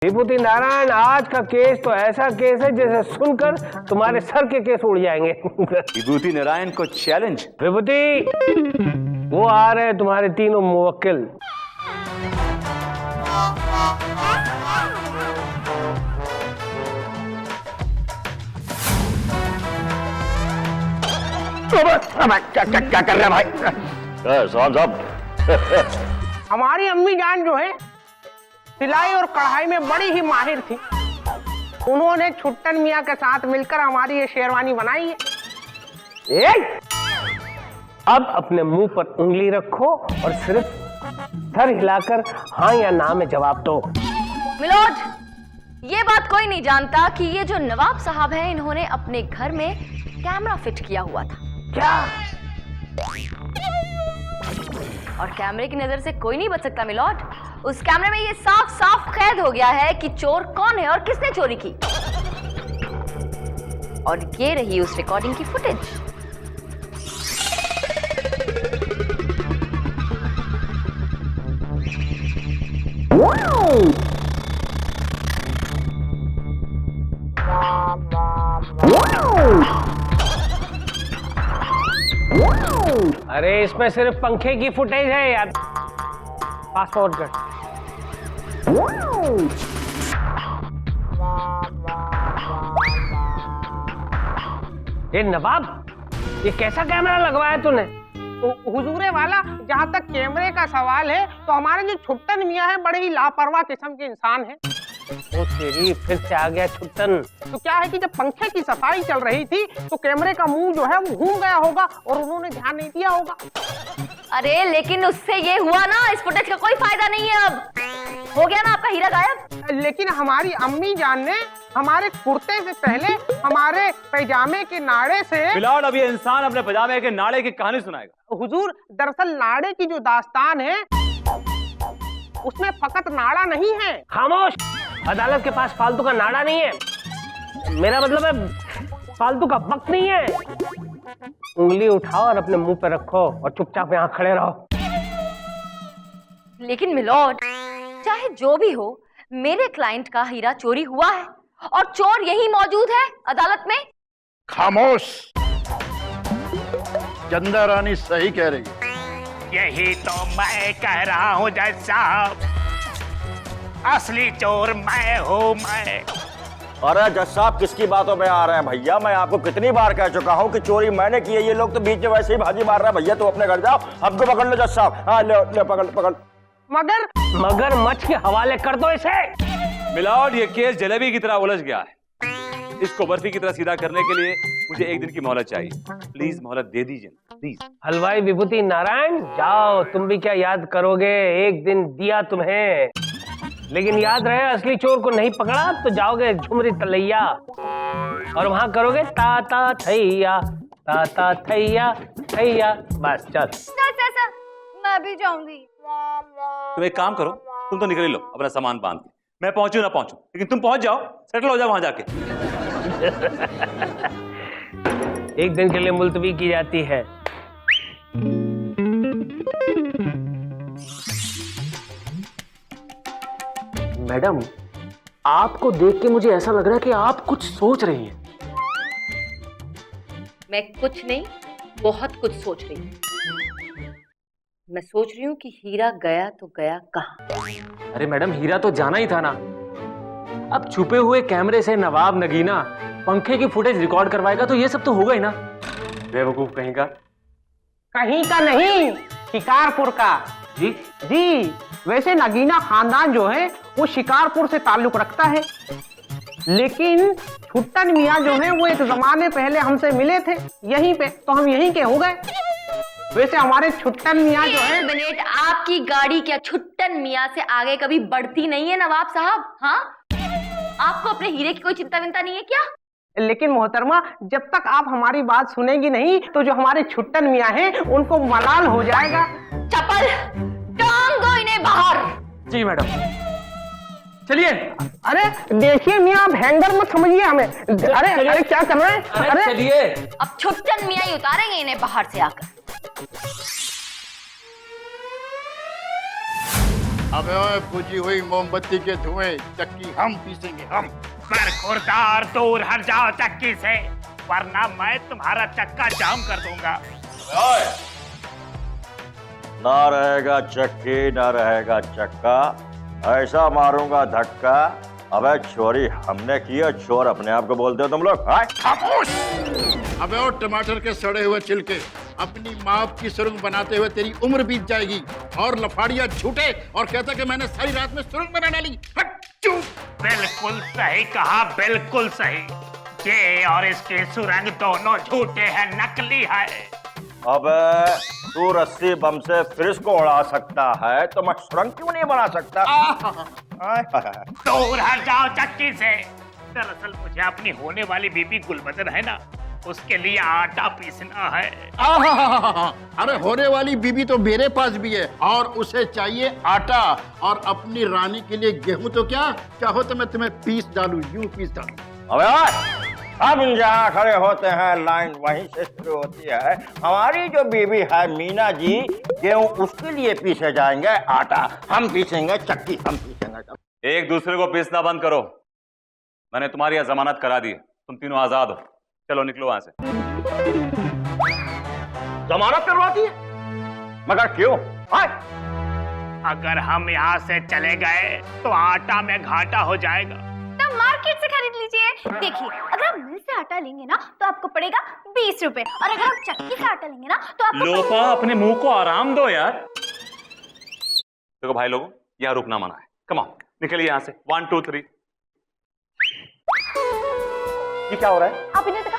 विभूति नारायण, आज का केस तो ऐसा केस है जैसे सुनकर तुम्हारे सर के केस उड़ जाएंगे। विभूति नारायण को चैलेंज। विभूति, वो आ रहे हैं तुम्हारे तीनों मुवक्किल। क्या कर रहे हैं भाई? साहब हमारी अम्मी जान जो है सिलाई और कढ़ाई में बड़ी ही माहिर थी। उन्होंने छुट्टन मियाँ के साथ मिलकर हमारी ये शेरवानी बनाई है। अब अपने मुंह पर उंगली रखो और सिर्फ सर हिलाकर हाँ या ना में जवाब दो। मिलोड, ये बात कोई नहीं जानता कि ये जो नवाब साहब हैं, इन्होंने अपने घर में कैमरा फिट किया हुआ था। क्या? और कैमरे की नजर से कोई नहीं बच सकता मिलोड। उस कैमरे में ये साफ साफ कैद हो गया है कि चोर कौन है और किसने चोरी की। और ये रही उस रिकॉर्डिंग की फुटेज। अरे इसमें सिर्फ पंखे की फुटेज है यार। फास्ट फॉरवर्ड कर। ये नवाब, ये कैसा कैमरा लगवाया तूने? हुजूरे वाला, जहाँ तक कैमरे का सवाल है तो हमारे जो छुट्टन मियाँ है बड़े ही लापरवाह किस्म के इंसान हैं। ओ तेरी, फिर से आ गया छुट्टन। तो क्या है कि जब पंखे की सफाई चल रही थी तो कैमरे का मुंह जो है वो घूम गया होगा और उन्होंने ध्यान नहीं दिया होगा। अरे लेकिन उससे ये हुआ ना, इस फुटेज का कोई फायदा नहीं है। अब हो गया ना आपका हीरा गायब। लेकिन हमारी अम्मी जान ने हमारे कुर्ते से पहले हमारे पैजामे के नाड़े से। मिलोड, अब ये इंसान अपने पैजामे के नाड़े की कहानी सुनाएगा। हुजूर, दरअसल नाड़े की जो दास्तान है उसमें फकत नाड़ा नहीं है। खामोश, अदालत के पास फालतू का नाड़ा नहीं है। मेरा मतलब है फालतू का वक्त नहीं है। उंगली उठाओ और अपने मुंह पे रखो और चुपचाप यहाँ खड़े रहो। लेकिन मिलोड, चाहे जो भी हो, मेरे क्लाइंट का हीरा चोरी हुआ है और चोर यही मौजूद है अदालत में। खामोश, चंदा रानी सही कह रही है। यही तो मैं कह रहा हूँ जज साहब, असली चोर मैं हूँ मैं। अरे जज साहब, किसकी बातों में आ रहे हैं भैया? मैं आपको कितनी बार कह चुका हूँ कि चोरी मैंने की है। ये लोग तो बीच में वैसे ही भाजी मार रहे हैं। भैया तुम अपने घर जाओ, हमको पकड़ लो जज साहब। हाँ ले पकड़। मगर मच के हवाले कर दो इसे। मिलोड, ये केस जलेबी की तरह उलझ गया है। इसको बर्फी की तरह सीधा करने के लिए मुझे एक दिन की मोहलत चाहिए। प्लीज मोहलत दे दीजिए प्लीज। हलवाई विभूति नारायण, जाओ, तुम भी क्या याद करोगे? एक दिन दिया तुम्हें, लेकिन याद रहे असली चोर को नहीं पकड़ा तो जाओगे झुमरी तलैया और वहां करोगे ताता थैया ताता थैया थैया। बस चल। मैं भी जाऊंगी। तुम एक काम करो, तुम तो निकल लो अपना सामान बांध के। मैं पहुंचू ना पहुंचू, लेकिन तुम पहुंच जाओ, सेटल हो जाओ वहां जाके। एक दिन के लिए मुलतवी की जाती है। मैडम, आपको देख के मुझे ऐसा लग रहा है कि आप कुछ सोच रही हैं। मैं कुछ नहीं, बहुत कुछ सोच रही हूँ। मैं सोच रही हूँ कि हीरा गया तो गया कहाँ। अरे मैडम, हीरा तो जाना ही था ना। अब छुपे हुए कैमरे से नवाब नगीना पंखे की फुटेज रिकॉर्ड करवाएगा तो ये सब तो होगा ही ना। बेवकूफ कहीं का। कहीं का नहीं, शिकारपुर का। जी, वैसे नगीना खानदान जो है वो शिकारपुर से ताल्लुक रखता है, लेकिन छुट्टन मियाँ जो है वो एक जमाने पहले हमसे मिले थे यहीं पे, तो हम यहीं के हो गए। वैसे हमारे छुट्टन मियाँ जो है। मिनट, आपकी गाड़ी क्या छुट्टन मियाँ से आगे कभी बढ़ती नहीं है नवाब साहब? हाँ, आपको अपने हीरे की कोई चिंता विंता नहीं है क्या? लेकिन मोहतरमा, जब तक आप हमारी बात सुनेगी नहीं तो जो हमारे छुट्टन मियाँ हैं उनको मलाल हो जाएगा। चप्पल टांग दो इन्हें बाहर। जी मैडम, चलिए। अरे देखिए मियाँ, आप हैंगर मत समझिए हमें। अरे क्या कर रहे हैं? अरे चलिए। अब छुट्टन मियाँ ही उतारेंगे इन्हें बाहर से आकर। अबे ओए बुझी हुई मोमबत्ती के धुएं चक्की हम पीसेंगे हम। पर खुरदार दूर हट जाओ चक्की से, वरना मैं तुम्हारा चक्का जाम कर दूंगा। ना रहेगा चक्की ना रहेगा चक्का, ऐसा मारूंगा धक्का। अबे चोरी हमने की है, चोर अपने आप को बोलते हो तुम लोग? खामोश! अबे ओ टमाटर के सड़े हुए छिलके, अपनी माप की सुरंग बनाते हुए तेरी उम्र बीत जाएगी। और लफाड़िया झूठे और कहता कि मैंने सारी रात में सुरंग बना डाली। हट चुप! बिल्कुल सही कहा, बिल्कुल सही। ये और इसके सुरंग दोनों झूठे हैं, नकली है। अबे तू रस्सी बम से फ्रिज को उड़ा सकता है तो मैं सुरंग क्यों नहीं बना सकता? दूर हट जाओ चक्की से। दरअसल मुझे अपनी होने वाली बीबी गुलबदन है ना, उसके लिए आटा पीसना है। अरे होने वाली बीबी तो मेरे पास भी है, और उसे चाहिए आटा, और अपनी रानी के लिए गेहूं। तो क्या चाहो तो मैं तुम्हें पीस डालूं, यूं पीस डालूं। अबे हम जहाँ खड़े होते हैं लाइन वहीं से शुरू होती है। हमारी जो बीबी है मीना जी, गेहूं उसके लिए पीसे जाएंगे, आटा हम पीसेंगे, चक्की हम पीसेंगे। एक दूसरे को पीसना बंद करो। मैंने तुम्हारी यहाँ जमानत करा दी है, तुम तीनों आजाद हो। चलो निकलो वहां से। जमानत करवाती है? मगर क्यों? अगर हम यहाँ से चले गए तो आटा में घाटा हो जाएगा। तो मार्केट से खरीद लीजिए। देखिए, अगर आप मिल से आटा लेंगे ना तो आपको पड़ेगा 20 रुपए, और अगर आप चक्की से आटा लेंगे ना तो आपको लोपा अपने मुंह को आराम दो यार। देखो भाई लोगों, यहाँ रुकना मना है। कम ऑन, निकलिए यहाँ से। 1 2 3। ये क्या हो रहा है? आप इन्हें तक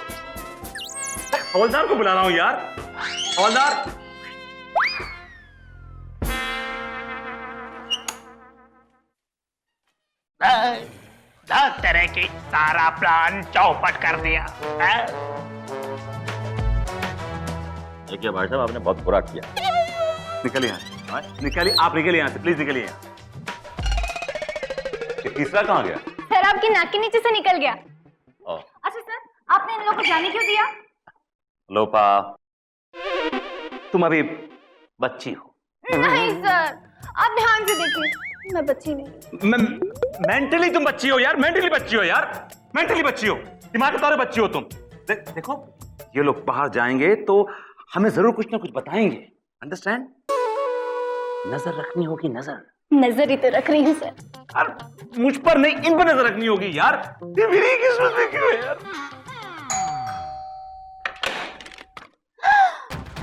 हवलदार को बुला रहा हूँ यार। हवलदार, तरह की सारा प्लान चौपट कर दिया। देखिए भाई साहब, आपने बहुत बुरा किया। निकलिए यहाँ से। निकलिए, आप निकलिए यहाँ से, प्लीज निकलिए यहाँ। ये तीसरा कहाँ गया? सर आपकी नाक के नीचे से निकल गया। ओ, अच्छा सर, आपने इन लोगों को जाने क्यों दिया? लोपा, तुम अभी बच्ची हो। नहीं सर, आप ध्यान से देखिए, मैं बच्ची नहीं। मेंटली तुम बच्ची हो यार, मेंटली बच्ची हो यार, मेंटली बच्ची हो, दिमाग के तौर पे बच्ची हो तुम। देखो, ये लोग बाहर जाएंगे तो हमें जरूर कुछ ना कुछ बताएंगे, अंडरस्टैंड? नजर रखनी होगी, नजर। नजर ही तो रख रही हूँ सर। अरे मुझ पर नहीं, इन पर नजर रखनी होगी यार। ये मेरी किस्मत में क्यों है यार?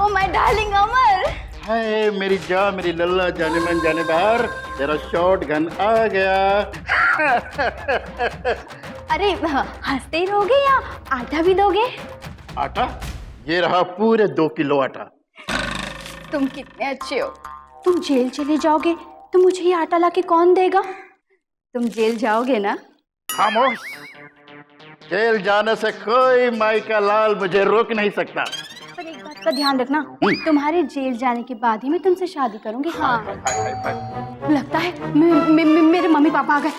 ओ माय डार्लिंग अमर। हाय मेरी जान, मेरी लल्ला, जाने मन जाने बाहर, तेरा शॉट गन आ गया। अरे हंसते ही रहोगे या आटा भी दोगे? आटा? ये रहा पूरे 2 किलो आटा। तुम कितने अच्छे हो। तुम जेल चले जाओगे तो मुझे ये आटा लाके कौन देगा? तुम जेल जाओगे ना? खामोश! जेल जाने से कोई माई का लाल मुझे रोक नहीं सकता। पर एक बात का ध्यान रखना, तुम्हारे जेल जाने के बाद ही मैं तुमसे शादी करूंगी। हाँ, लगता है मेरे मम्मी पापा आ गए।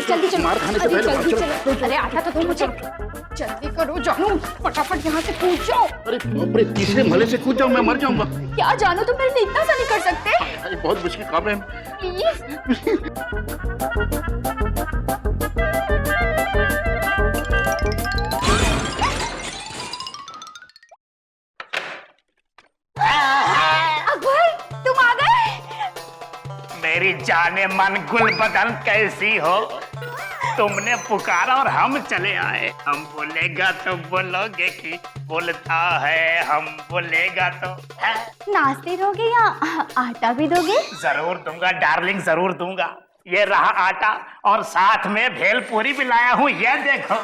जल्दी चलो, जल्दी चलो। अरे आटा तो दो मुझे, जल्दी करो जानू, फटाफट यहाँ से कूद जाओ। अरे बाप रे, तीसरे मले से कूद जाऊं, मैं मर जाऊंगा। क्या जानू, तुम मेरे लिए इतना सा नहीं कर सकते? अरे बहुत मुश्किल काम है। प्लीज। तुम आ गए? मेरी जाने मन गुलबदन कैसी हो? तुमने पुकारा और हम चले आए। हम बोलेगा तो बोलोगे कि बोलता है, हम बोलेगा तो है? नाश्ते दोगे या आटा भी दोगे? जरूर दूंगा डार्लिंग, जरूर दूंगा। ये रहा आटा, और साथ में भेलपूरी भी लाया हूँ, ये देखो।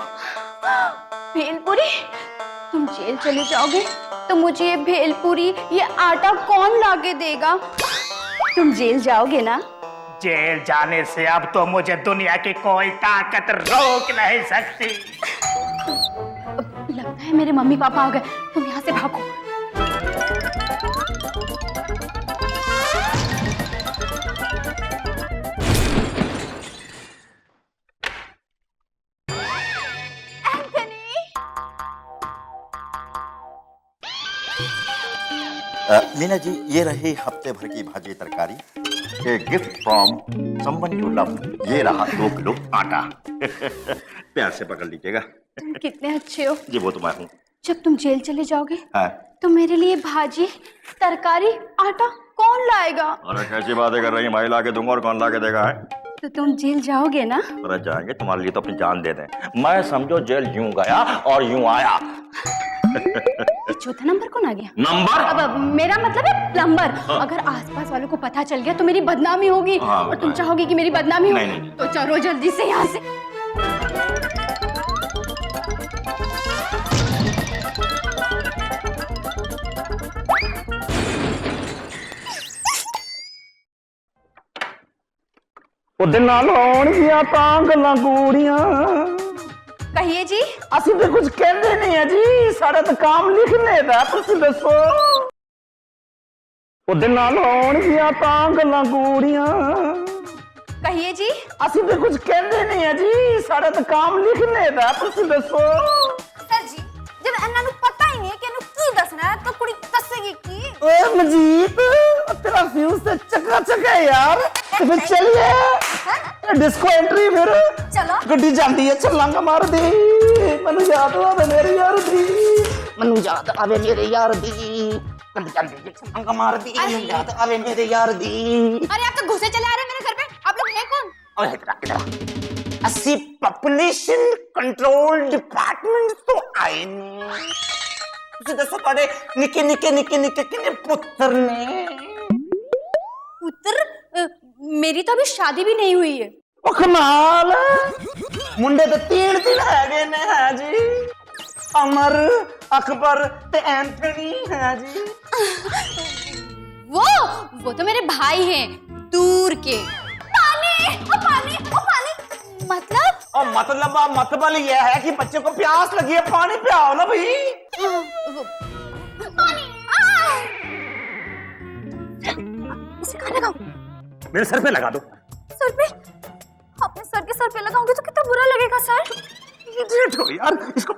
भेलपूरी? तुम जेल चले जाओगे तो मुझे ये भेलपूरी, ये आटा कौन लाके देगा? तुम जेल जाओगे ना? जेल जाने से अब तो मुझे दुनिया की कोई ताकत रोक नहीं सकती। लगता है मेरे मम्मी पापा आ गए, तुम यहाँ से भागो। मीना जी, ये रही हफ्ते भर की भाजी तरकारी। A gift from someone you love. ये रहा 2 किलो आटा। प्यार से पकड़ लीजिएगा। तुम कितने अच्छे हो। जी वो तो मैं हूँ। जब तुम जेल चले जाओगे हाँ। तो मेरे लिए भाजी, तरकारी, आटा कौन लाएगा? अरे कैसी बातें कर रही है, मैं ला के दूंगा और कौन ला के देगा है? तो तुम जेल जाओगे ना? अरे जाएंगे, तुम्हारे लिए तो अपनी जान दे दें। मैं समझो जेल यूं गया और यूं आया। ये चौथा नंबर कौन आ गया? नंबर? अब मेरा मतलब है प्लम्बर। अगर आसपास वालों को पता चल गया तो मेरी बदनामी होगी। और तुम चाहोगे कि मेरी बदनामी हो? नहीं। तो चलो जल्दी से यहाँ से। कहिए जी। ਅਸੀਂ ਤੇ ਕੁਝ ਕਹਿੰਦੇ ਨਹੀਂ ਆ ਜੀ, ਸਾਡਾ ਤਾਂ ਕੰਮ ਲਿਖਣੇ ਦਾ, ਤੁਸੀਂ ਦੱਸੋ। ਉਹਦੇ ਨਾਲ ਹੋਣਗੀਆਂ ਤਾਂ ਗੱਲਾਂ ਗੂੜੀਆਂ। कहिए जी। ਅਸੀਂ ਤੇ ਕੁਝ ਕਹਿੰਦੇ ਨਹੀਂ ਆ ਜੀ, ਸਾਡਾ ਤਾਂ ਕੰਮ ਲਿਖਣੇ ਦਾ, ਤੁਸੀਂ ਦੱਸੋ। सर जी, जब अन्ना नु पता ही नहीं है कि इन्हू की दसना है तो कुड़ी दसेगी की? ਓਏ ਮਨਜੀਤ, तेरा फ्यूज तो चकाचक है यार। तो फिर चलिए डिस्को एंट्री। फिर चलो। गड्डी जाती है, छलांगा मार दी। मनु याद आवे मेरे यार दी, मनु याद आवे मेरे यार दी। गड्डी जाती है, छलांगा मार दी। मनु याद आवे मेरे यार दी। अरे आप तो घुसे चले आ रहे हैं मेरे घर पे। आप लोग हैं कौन? ओए इधर अस्सी पॉपुलेशन कंट्रोल डिपार्टमेंट तो आए नहीं। ਤੁਸੀਂ ਦੱਸੋ ਤੁਹਾਡੇ ਨਿੱਕੇ ਨਿੱਕੇ ਨਿੱਕੇ ਨਿੱਕੇ ਕਿੰਨੇ ਪੁੱਤਰ ਨੇ? पुत्र? मेरी तो अभी शादी भी नहीं हुई है। ਉਹ ਕਮਾਲ, ਮੁੰਡੇ ਤੇ 3 ਹੈਗੇ ਨੇ ਹੈ ਜੀ। ਅਮਰ, ਅਕਬਰ ਤੇ ਐਂਥਨੀ है जी। वो तो मेरे भाई हैं दूर के। पानी, ओ पानी, ओ पानी। मतलब? और मतलब ये है कि बच्चे को प्यास लगी है, पानी पियाओ ना भाई। पानी। इसे कहाँ लगाऊं? मेरे सर पे लगा दो। सर पे? अपने सर के सर पे लगाऊंगी तो कितना बुरा लगेगा सर। इडियट हो यार, इसको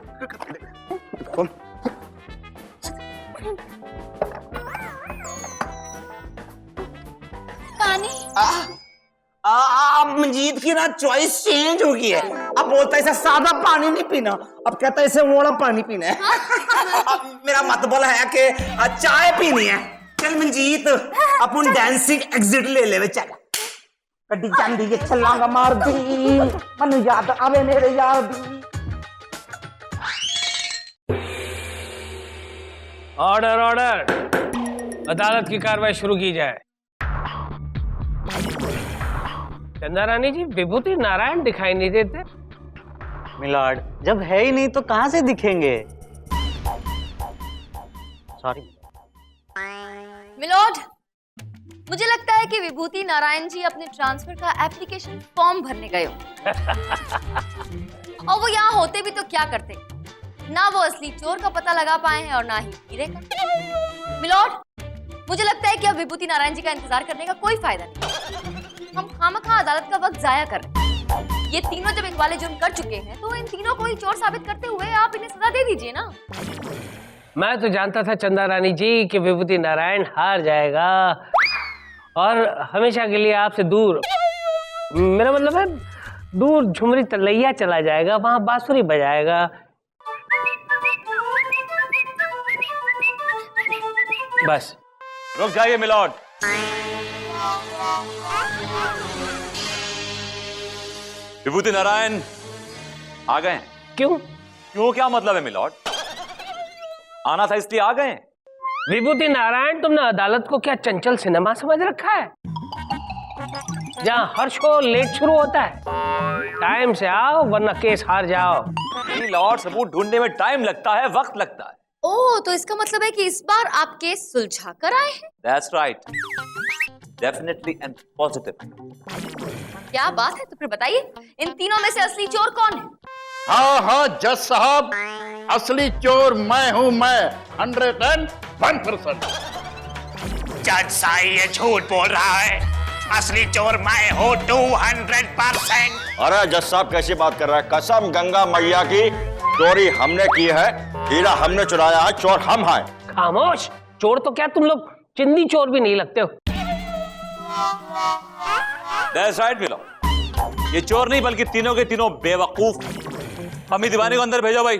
पानी। अब मंजीत की ना चॉइस चेंज हो गई है। अब बोलता है इसे सादा पानी नहीं पीना, अब कहता है इसे वाला पानी पीना है। अब मेरा मतलब है कि चाय पीनी है। चल मंजीत, अपन डांसिंग एग्जिट ले ले। चल गड्डी जांदी है, छलांगा मार दी। मनु याद आवे मेरे यार दी। ऑर्डर ऑर्डर, अदालत की कार्रवाई शुरू की जाए। चंदा रानी जी, विभूति नारायण दिखाई नहीं देते। मिलॉर्ड, जब है ही नहीं तो कहां से दिखेंगे? सॉरी मिलॉर्ड, मुझे लगता है कि विभूति नारायण जी अपने ट्रांसफर का एप्लीकेशन फॉर्म भरने गए हो। और वो यहाँ होते भी तो क्या करते? ना वो असली चोर का पता लगा पाए हैं और ना ही हीरे का। मिलॉर्ड, मुझे लगता है कि अब विभूति नारायण जी का इंतजार करने का कोई फायदा नहीं। हम खामखा अदालत का वक्त जाया कर रहे हैं। ये तीनों जब इकबाले जुर्म कर चुके हैं तो इन तीनों को ही चोर साबित करते हुए आप इन्हें सजा दे दीजिए ना। मैं तो जानता था चंदा रानी जी कि विभूति नारायण हार जाएगा और हमेशा के लिए आपसे दूर, मेरा मतलब है दूर झुमरी तलैया चला जाएगा, वहां बांसुरी बजाएगा। बस। रुक जाइए मिलॉर्ड। विभूति नारायण आ गए। क्यों? क्यों क्या मतलब है मिलॉर्ड? आना था इसलिए आ गए। विभूति नारायण, तुमने अदालत को क्या चंचल सिनेमा समझ रखा है, जहां हर शो लेट शुरू होता है? टाइम से आओ वरना केस हार जाओ। मिलॉर्ड, सबूत ढूंढने में टाइम लगता है, वक्त लगता है। ओह, तो इसका मतलब है कि इस बार आप केस सुलझा कर आए हैं? That's right. Definitely and positive. क्या बात है, तो फिर बताइए इन तीनों में से असली चोर कौन है? हाँ जज साहब, असली चोर मैं हूँ, मैं 101%। जज साहब ये झूठ बोल रहा है, असली चोर मैं हूँ 200%। अरे जज साहब कैसी बात कर रहा है? कसम गंगा मैया की, चोरी हमने की है, हीरा हमने चुराया है, चोर हम हैं। खामोश। चोर तो क्या तुम लोग चिंदी चोर भी नहीं लगते हो। दैट्स राइट मिलोड, ये चोर नहीं बल्कि तीनों के तीनों बेवकूफ। पम्मी दीवानी को अंदर भेजो भाई।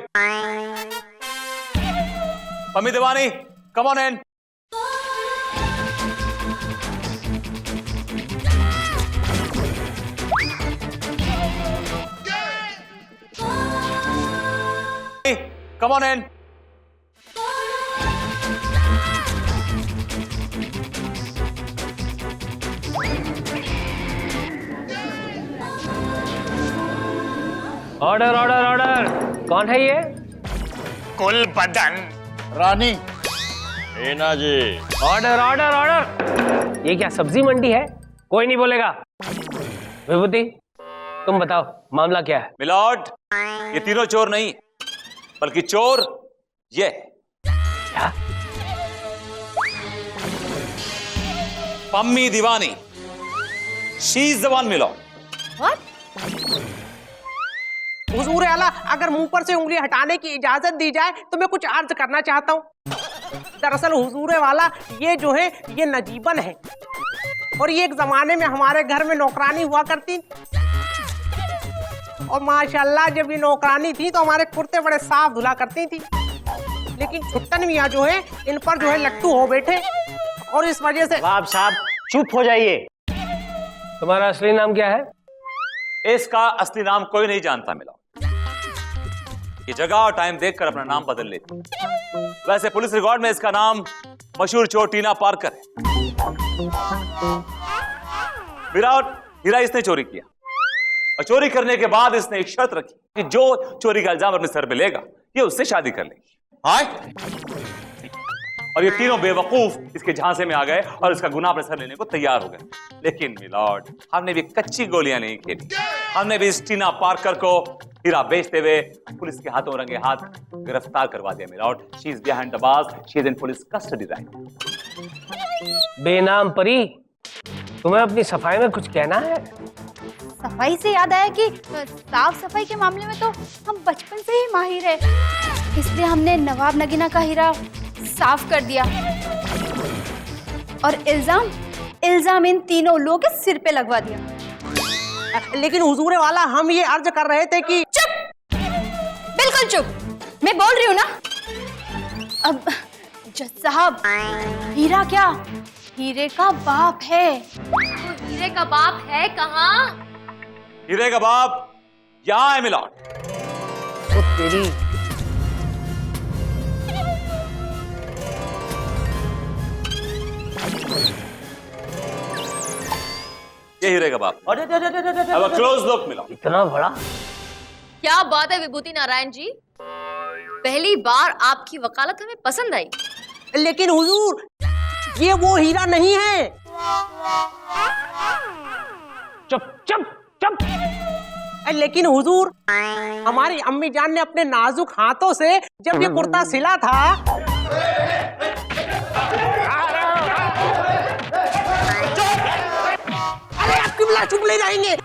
Pammi Deewani, come on in. Come on in. Order order order. कौन है ये? कुल बदन रानी। Meena ji. Order order order. ये क्या सब्जी मंडी है? कोई नहीं बोलेगा। विभूति तुम बताओ मामला क्या है? मिलॉर्ड, ये तीनों चोर नहीं बल्कि चोर ये क्या? Pammi Deewani, she is the one milord. हुजूर आला, अगर मुंह पर से उंगली हटाने की इजाजत दी जाए तो मैं कुछ अर्ज करना चाहता हूँ। दरअसल हुजूर वाला, ये जो है ये नजीबन है, और ये एक जमाने में हमारे घर में नौकरानी हुआ करती, और माशाल्लाह जब ये नौकरानी थी तो हमारे कुर्ते बड़े साफ धुला करती थी। लेकिन छुट्टन मियाँ जो है इन पर जो है लट्टू हो बैठे, और इस वजह से। नवाब साहब चुप हो जाइए। तुम्हारा असली नाम क्या है? इसका असली नाम कोई नहीं जानता मिलॉर्ड। ये जगह और टाइम देखकर अपना नाम बदल लेती। वैसे पुलिस रिकॉर्ड में इसका नाम मशहूर चोर टीना पार्कर है। विराट हीरा इसने चोरी किया, और चोरी करने के बाद इसने एक शर्त रखी कि जो चोरी का इल्जाम अपने सर पे लेगा ये उससे शादी कर लेगी। हाँ? और ये तीनों बेवकूफ इसके झांसे में आ गए और इसका गुनाह अपने सर लेने को तैयार हो गए। लेकिन मिलॉर्ड, हमने भी कच्ची गोलियां नहीं खेली। हमने भी इस टीना पार्कर को हीरा बेचते हुए पुलिस के हाथों रंगे हाथ गिरफ्तार करवा दिया milord. She is behind the bars, she is in police custody right. बेनाम परी, तुम्हें अपनी सफाई में कुछ कहना है? सफाई से याद आया कि साफ सफाई के मामले में तो हम बचपन से ही माहिर है, इसलिए हमने नवाब नगीना का हीरा साफ कर दिया, और इल्जाम इन तीनों लोगों के सिर पे लगवा दिया। लेकिन हुजूर वाला, हम ये अर्ज कर रहे थे कि। चुप, बिल्कुल चुप। मैं बोल रही हूँ ना। अब जज साहब, हीरा क्या हीरे का बाप है। तो हीरे का बाप है कहाँ? हीरे का बाप यहां है मिलॉर्ड। ओ तेरी। ये हीरे का बाप। अब क्लोज लुक मिलॉर्ड। इतना बड़ा? क्या बात है विभूति नारायण जी, पहली बार आपकी वकालत हमें पसंद आई। लेकिन हुजूर, ये वो हीरा नहीं है। चुप चुप चुप। लेकिन हुजूर, हमारी अम्मी जान ने अपने नाजुक हाथों से जब ये कुर्ता सिला था। अरे आप किबला चुप ले जाएंगे।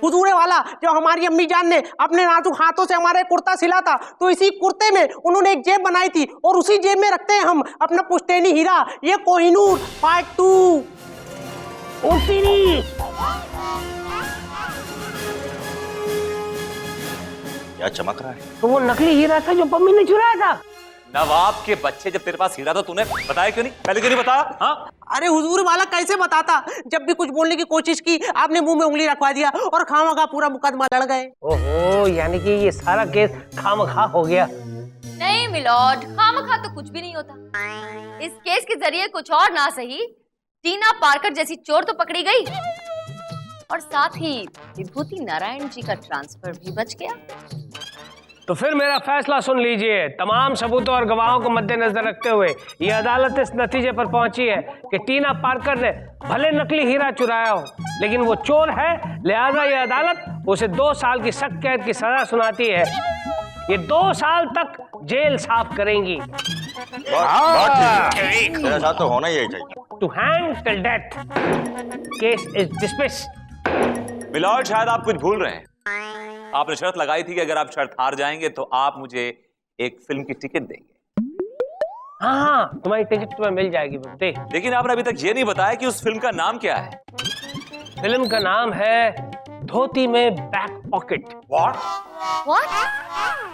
हुजूर वाला, जब हमारी अम्मी जान ने अपने नाजुक हाथों से हमारे कुर्ता सिला था तो इसी कुर्ते में उन्होंने एक जेब बनाई थी, और उसी जेब में रखते हैं हम अपना पुश्तैनी हीरा, ये कोहिनूर पार्ट 2। क्या चमक रहा है? तो वो नकली हीरा था जो पम्मी ने चुराया था। नवाब के बच्चे, जब तेरे पास हीरा था तूने बताया क्यों नहीं? पहले क्यों नहीं बताया? हाँ? अरे हुजूर वाला, कैसे बताता? जब भी कुछ बोलने की कोशिश की आपने मुंह में उंगली रखवा दिया, और खामखा पूरा मुकदमा लड़ गए। ओहो, यानी कि ये सारा केस खामखा हो गया। नहीं मिलॉर्ड, खामखा तो कुछ भी नहीं होता। इस केस के जरिए कुछ और ना सही, टीना पार्कर जैसी चोर तो पकड़ी गई, और साथ ही विभूति नारायण जी का ट्रांसफर भी बच गया। तो फिर मेरा फैसला सुन लीजिए। तमाम सबूतों और गवाहों को मद्देनजर रखते हुए ये अदालत इस नतीजे पर पहुंची है कि टीना पार्कर ने भले नकली हीरा चुराया हो, लेकिन वो चोर है, लिहाजा ये अदालत उसे 2 साल की सख्त कैद की सजा सुनाती है। ये 2 साल तक जेल साफ करेंगी। मेरे साथ तो होना ही चाहिए। To hang till death. Case is dismissed. Milord, शायद आप कुछ भूल रहे हैं। आपने शर्त लगाई थी कि अगर आप शर्त हार जाएंगे तो आप मुझे एक फिल्म की टिकट देंगे। हाँ, तुम्हारी टिकट तुम्हें मिल जाएगी विभूति। लेकिन आपने अभी तक ये नहीं बताया कि उस फिल्म का नाम क्या है। फिल्म का नाम है धोती में बैक पॉकेट। What? What?